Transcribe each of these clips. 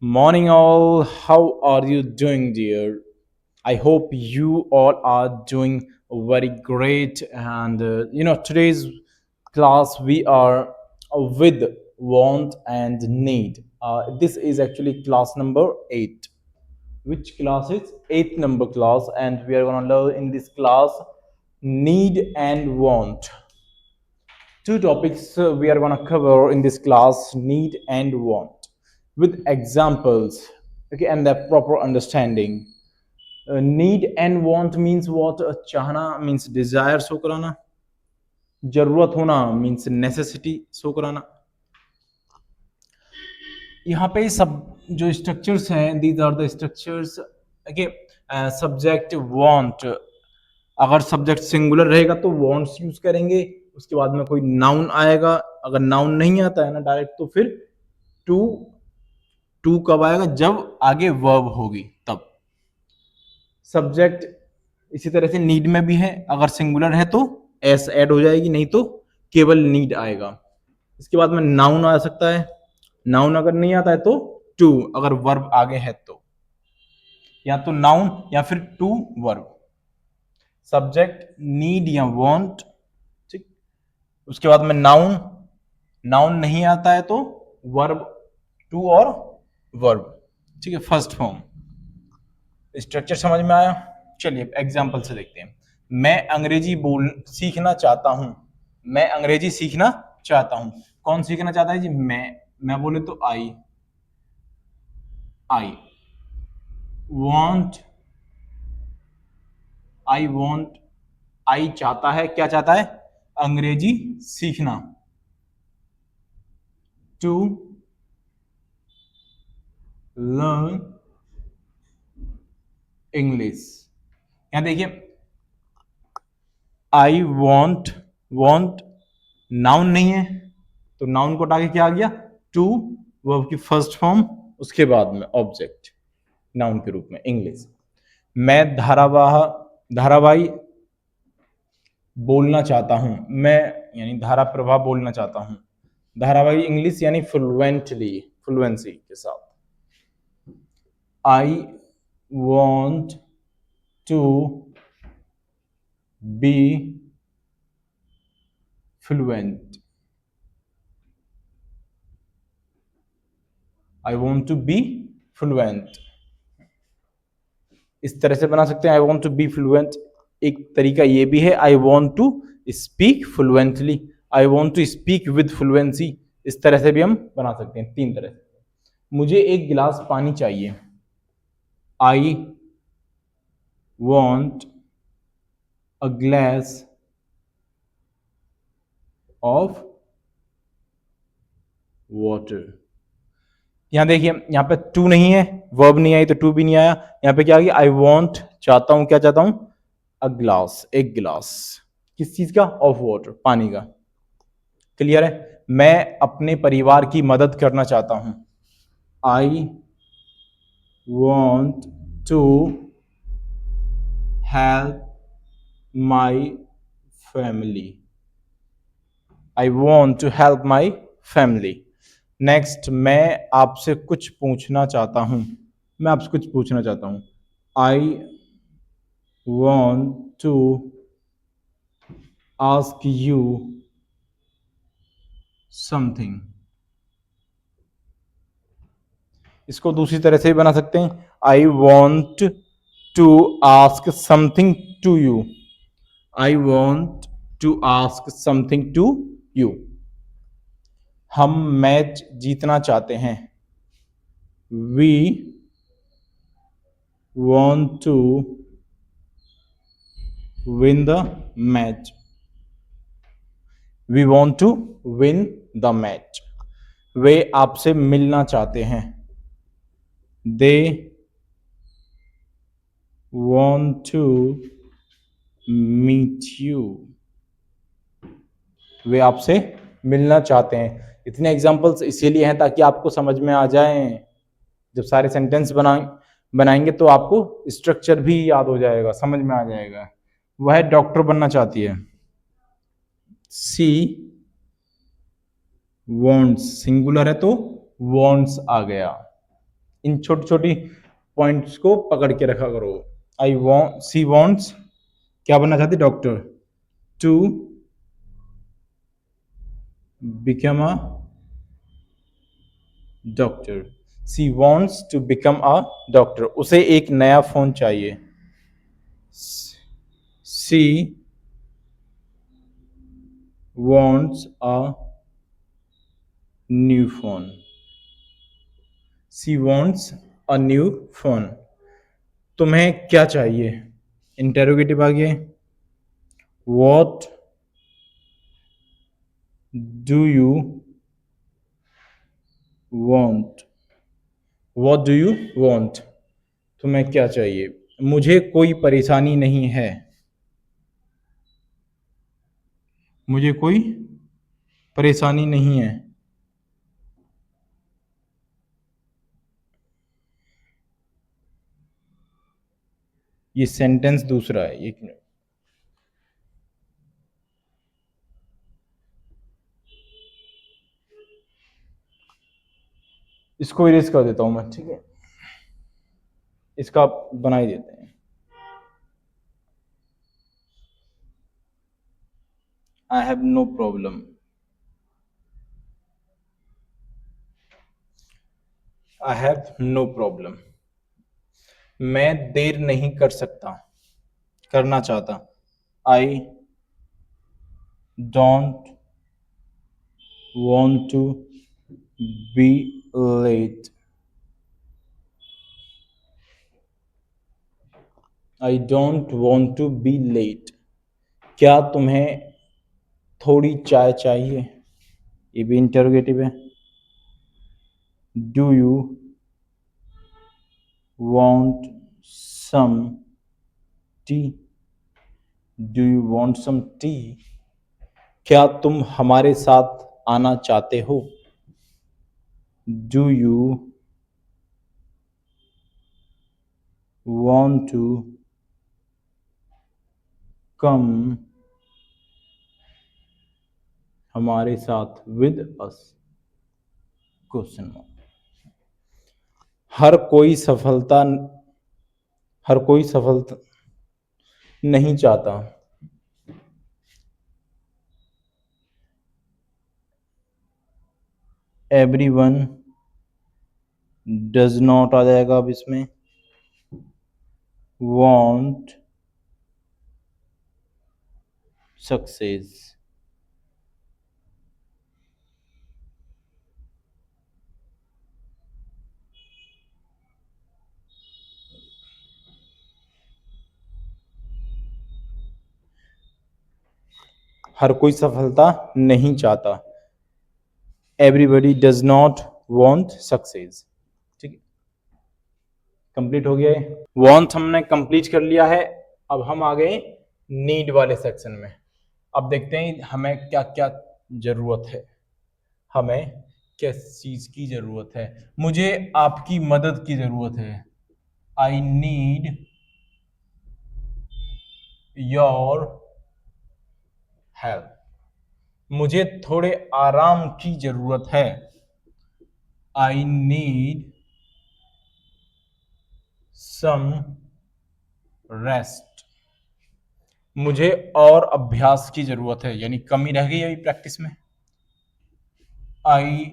Morning, all. How are you doing, dear? I hope you all are doing very great. And today's class we are with want and need. This is actually class number 8. Which class is 8th number class, and we are gonna learn in this class need and want. Two topics we are going to cover in this class: need and want, with examples, okay, and the proper understanding. Need and want means what? चाहना means desire show कराना, जरूरत होना means necessity show कराना. यहाँ पे सब जो structures हैं, these are the structures. Okay, subject want, अगर सब्जेक्ट सिंगुलर रहेगा तो वांट्स यूज करेंगे. उसके बाद में कोई नाउन आएगा. अगर नाउन नहीं आता है ना डायरेक्ट, तो फिर टू. टू कब आएगा? जब आगे वर्ब होगी तब. सब्जेक्ट इसी तरह से नीड में भी है, अगर सिंगुलर है तो एस ऐड हो जाएगी, नहीं तो केवल नीड आएगा. इसके बाद में नाउन आ सकता है. नाउन अगर नहीं आता है तो टू, अगर वर्ब आगे है तो या तो नाउन या फिर टू वर्ब. सब्जेक्ट नीड या वांट, ठीक. उसके बाद में नाउन. नाउन नहीं आता है तो वर्ब, टू और वर्ब, ठीक है, फर्स्ट फॉर्म. स्ट्रक्चर समझ में आया? चलिए एग्जांपल से देखते हैं. मैं अंग्रेजी बोल सीखना चाहता हूं. मैं अंग्रेजी सीखना चाहता हूं. कौन सीखना चाहता है जी? मैं बोले तो आई वॉन्ट. आई चाहता है. क्या चाहता है? अंग्रेजी सीखना. To learn English. यहां देखिए, आई वॉन्ट नाउन नहीं है तो नाउन को हटा के क्या आ गया? टू, वर्ब की फर्स्ट फॉर्म, उसके बाद में ऑब्जेक्ट नाउन के रूप में इंग्लिश. मैं धारावाही बोलना चाहता हूं. मैं यानी धारा प्रवाह बोलना चाहता हूं. धारावाही इंग्लिश यानी फ्लुएंसी के साथ. I want to be fluent. I want to be fluent. इस तरह से बना सकते हैं, I want to be fluent. एक तरीका ये भी है, I want to speak fluently. I want to speak with fluency. इस तरह से भी हम बना सकते हैं, तीन तरह से. मुझे एक गिलास पानी चाहिए. I want a glass of water. यहां देखिए, यहां पे टू नहीं है, वर्ब नहीं आई तो टू भी नहीं आया. यहां पे क्या आ गया? आई वॉन्ट, चाहता हूं. क्या चाहता हूं? अ ग्लास, एक गिलास. किस चीज का? ऑफ वाटर, पानी का. क्लियर है? मैं अपने परिवार की मदद करना चाहता हूं. I want to help my family. I want to help my family. Next, मैं आपसे कुछ पूछना चाहता हूं. मैं आपसे कुछ पूछना चाहता हूं. I want to ask you something. इसको दूसरी तरह से भी बना सकते हैं. I want to ask something to you. I want to ask something to you. हम मैच जीतना चाहते हैं. We want to win the match. We want to win the match. वे आपसे मिलना चाहते हैं. They want to meet you. वे आपसे मिलना चाहते हैं. इतने एग्जाम्पल्स इसीलिए हैं ताकि आपको समझ में आ जाए. जब सारे सेंटेंस बनाएंगे तो आपको स्ट्रक्चर भी याद हो जाएगा, समझ में आ जाएगा. वह डॉक्टर बनना चाहती है. सी वॉन्ट्स, सिंगुलर है तो वॉन्ट्स आ गया. इन छोटी छोटी पॉइंट्स को पकड़ के रखा करो। सी वॉन्ट्स, क्या बनना चाहती, doctor, to become a doctor. She wants to become a doctor. उसे एक नया फोन चाहिए। सी wants a new phone. She wants a new phone. तुम्हें क्या चाहिए? इंटेरोगेटिव आ गया। What do you want? What do you want? तुम्हें क्या चाहिए? मुझे कोई परेशानी नहीं है। मुझे कोई परेशानी नहीं है। ये सेंटेंस दूसरा है। एक मिनट, इसको इरेज कर देता हूं मैं, ठीक है, इसका बना ही देते हैं। I have no problem. I have no problem. मैं देर नहीं कर सकता, करना चाहता। I don't want to be late. I don't want to be late. क्या तुम्हें थोड़ी चाय चाहिए? ये भी इंटरोगेटिव है। Do you want some tea? Do you want some tea? क्या तुम हमारे साथ आना चाहते हो? Do you want to come हमारे साथ विद अस? Question mark. हर कोई सफलता नहीं चाहता। एवरीवन डज नॉट आ जाएगा अब इसमें। Want success. हर कोई सफलता नहीं चाहता। Everybody does not want success. ठीक है, कंप्लीट हो गया है। वांट हमने कंप्लीट कर लिया है। अब हम आ गए नीड वाले सेक्शन में। अब देखते हैं हमें क्या क्या जरूरत है। हमें किस चीज की जरूरत है? मुझे आपकी मदद की जरूरत है। I need your help. मुझे थोड़े आराम की जरूरत है। I need some rest. मुझे और अभ्यास की जरूरत है, यानी कमी रह गई अभी प्रैक्टिस में। I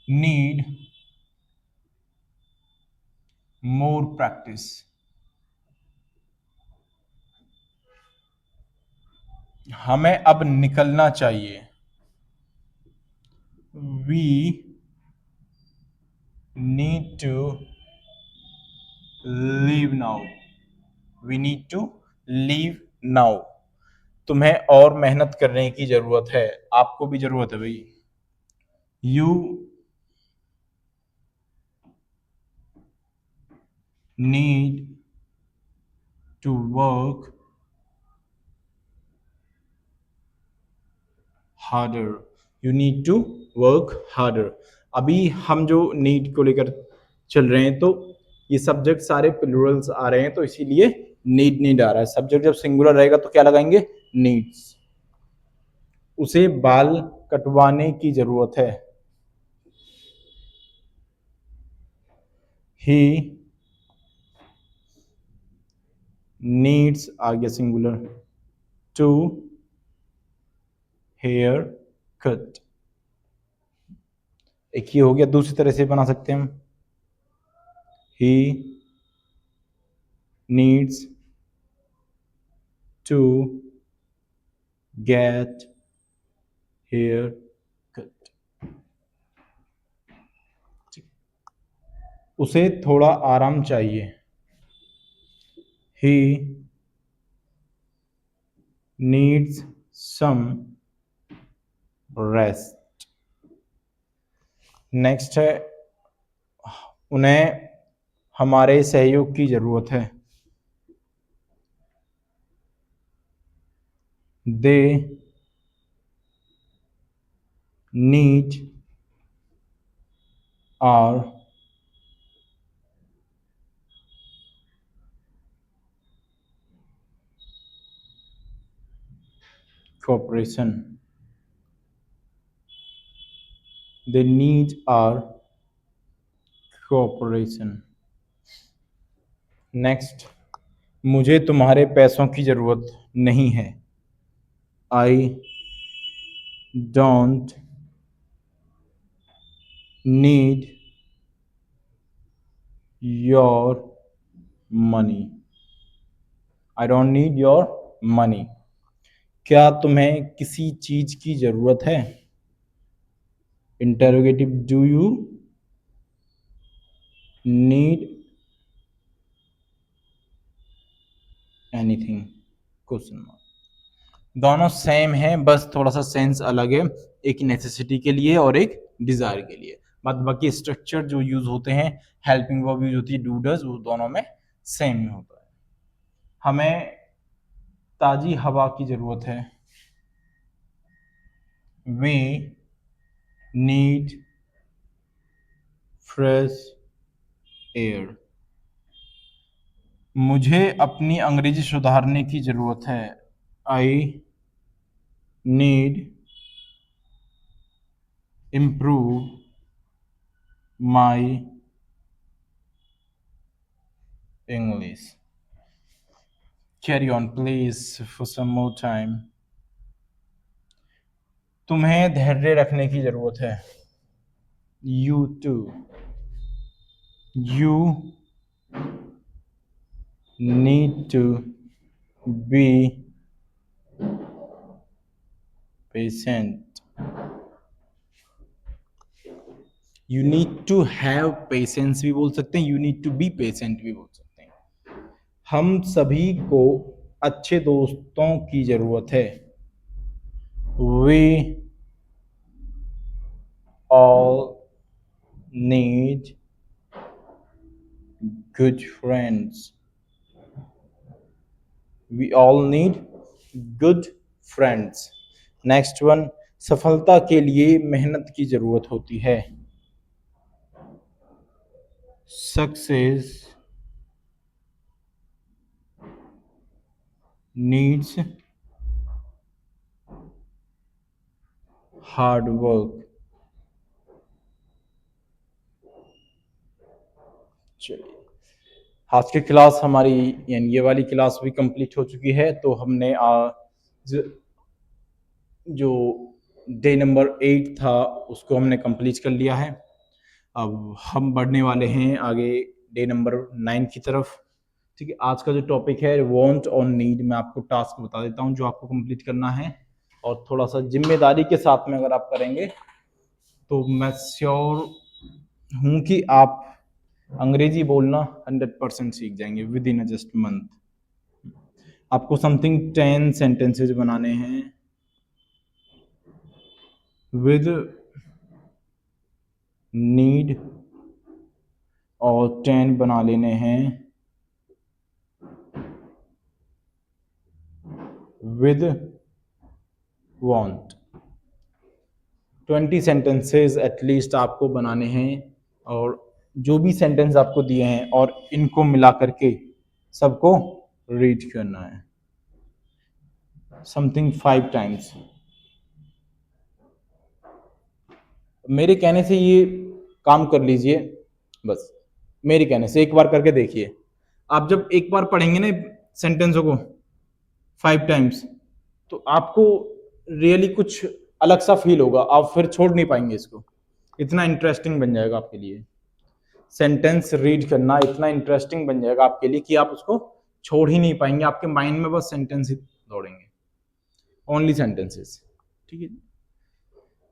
need more practice. हमें अब निकलना चाहिए। We need to leave now. We need to leave now. तुम्हें और मेहनत करने की जरूरत है। आपको भी जरूरत है भाई। You need to work harder. You need to work harder. अभी हम जो नीड को लेकर चल रहे हैं, तो ये सब्जेक्ट सारे प्लूरल्स आ रहे हैं, तो इसीलिए नीड आ रहा है। सब्जेक्ट जब सिंगुलर रहेगा तो क्या लगाएंगे? नीड्स। उसे बाल कटवाने की जरूरत है। ही नीड्स आ गया सिंगुलर टू हेयर कट। एक ये हो गया, दूसरी तरह से बना सकते हैं हम, he needs to get hair cut. उसे थोड़ा आराम चाहिए, he needs some rest. Next है, उन्हें हमारे सहयोग की जरूरत है, they need our cooperation, they need our cooperation। Next, मुझे तुम्हारे पैसों की जरूरत नहीं है, I don't need your money, I don't need your money. क्या तुम्हें किसी चीज की जरूरत है, interrogative, do you need anything, question mark. दोनों सेम है, बस थोड़ा सा सेंस अलग है, एक नेसेसिटी के लिए और एक डिजायर के लिए। बाकी स्ट्रक्चर जो यूज होते हैं, हेल्पिंग वर्ब यूज होती है, डू डज, वो दोनों में सेम ही होता है। हमें ताजी हवा की जरूरत है, वी नीड फ्रेश एयर। मुझे अपनी अंग्रेजी सुधारने की जरूरत है, I need improve my English. Carry on please for some more time. तुम्हें धैर्य रखने की जरूरत है, you to you need to be patient, you need to have patience भी बोल सकते हैं, you need to be patient भी बोल सकते हैं। हम सभी को अच्छे दोस्तों की जरूरत है, we all need good friends, we all need good friends। Next one, सफलता के लिए मेहनत की जरूरत होती है, सक्सेस नीड्स हार्ड वर्क। चलिए, आज की क्लास हमारी यानी ये वाली क्लास भी कंप्लीट हो चुकी है। तो हमने आज जो डे नंबर 8 था उसको हमने कंप्लीट कर लिया है। अब हम बढ़ने वाले हैं आगे डे नंबर 9 की तरफ। ठीक है, आज का जो टॉपिक है वांट और नीड, मैं आपको टास्क बता देता हूँ जो आपको कंप्लीट करना है, और थोड़ा सा जिम्मेदारी के साथ में अगर आप करेंगे तो मैं श्योर हूँ कि आप अंग्रेजी बोलना 100% सीख जाएंगे विद इन जस्ट मंथ। आपको समथिंग 10 सेंटेंसेस बनाने हैं विद नीड, और 10 बना लेने हैं विद वांट। 20 सेंटेंसेस एटलीस्ट आपको बनाने हैं, और जो भी सेंटेंस आपको दिए हैं और इनको मिला करके सबको रीड करना है समथिंग 5 टाइम्स। मेरे कहने से ये काम कर लीजिए बस। मेरे कहने से एक बार करके देखिए। आप जब एक बार पढ़ेंगे ना सेंटेंसों को 5 टाइम्स, तो आपको रियली कुछ अलग सा फील होगा, आप फिर छोड़ नहीं पाएंगे इसको, इतना इंटरेस्टिंग बन जाएगा आपके लिए। सेंटेंस रीड करना इतना इंटरेस्टिंग बन जाएगा आपके लिए कि आप उसको छोड़ ही नहीं पाएंगे, आपके माइंड में बस सेंटेंस ही दौड़ेंगे, ओनली सेंटेंसेस। ठीक है।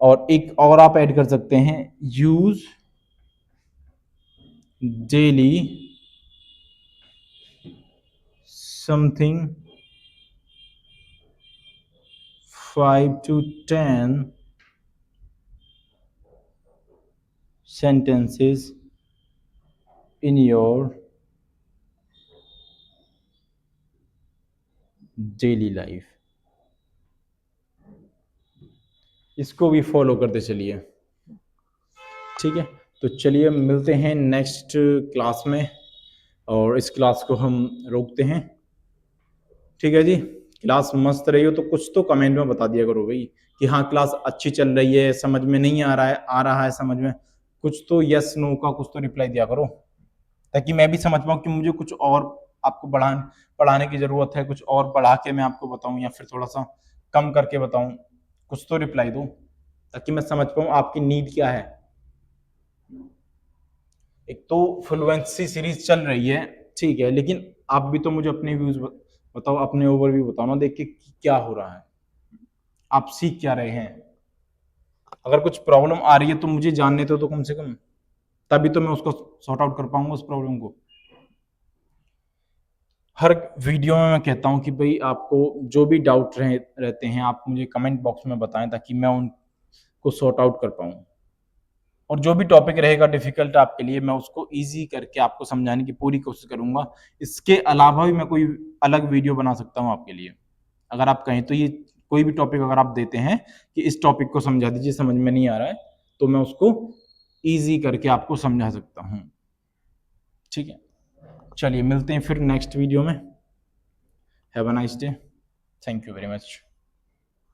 और एक और आप ऐड कर सकते हैं, use daily something 5 to 10 sentences in your daily life. इसको भी फॉलो करते चलिए। ठीक है, तो चलिए मिलते हैं नेक्स्ट क्लास में, और इस क्लास को हम रोकते हैं। ठीक है जी, क्लास मस्त रही हो तो कुछ तो कमेंट में बता दिया करो भाई कि हाँ क्लास अच्छी चल रही है, समझ में नहीं आ रहा है समझ में, कुछ तो यस नो का कुछ तो रिप्लाई दिया करो, ताकि मैं भी समझ पाऊँ कि मुझे कुछ और आपको पढ़ाने की जरूरत है, कुछ और बढ़ा के मैं आपको बताऊं या फिर थोड़ा सा कम करके बताऊं, कुछ तो रिप्लाई दो ताकि मैं समझ पाऊं आपकी नीड क्या है। एक तो फ्लुएंसी सीरीज चल रही है, ठीक है, लेकिन आप भी तो मुझे अपने व्यूज बताओ, अपने ओवरव्यू बताओ ना, देख के क्या हो रहा है, आप सीख क्या रहे हैं। अगर कुछ प्रॉब्लम आ रही है तो मुझे जानने तो कम से कम, तभी तो मैं उसको सॉर्ट आउट कर पाऊंगा उस प्रॉब्लम को। हर वीडियो में मैं कहता हूं कि भाई आपको जो भी डाउट रहते हैं आप मुझे कमेंट बॉक्स में बताएं ताकि मैं उनको सॉर्ट आउट कर पाऊं, और जो भी टॉपिक रहेगा डिफिकल्ट आपके लिए मैं उसको इजी करके आपको समझाने की पूरी कोशिश करूंगा। इसके अलावा भी मैं कोई अलग वीडियो बना सकता हूं आपके लिए, अगर आप कहें तो। ये कोई भी टॉपिक अगर आप देते हैं कि इस टॉपिक को समझा दीजिए, समझ में नहीं आ रहा है, तो मैं उसको ईजी करके आपको समझा सकता हूँ। ठीक है, चलिए मिलते हैं फिर नेक्स्ट वीडियो में। Have a nice day, thank you very much.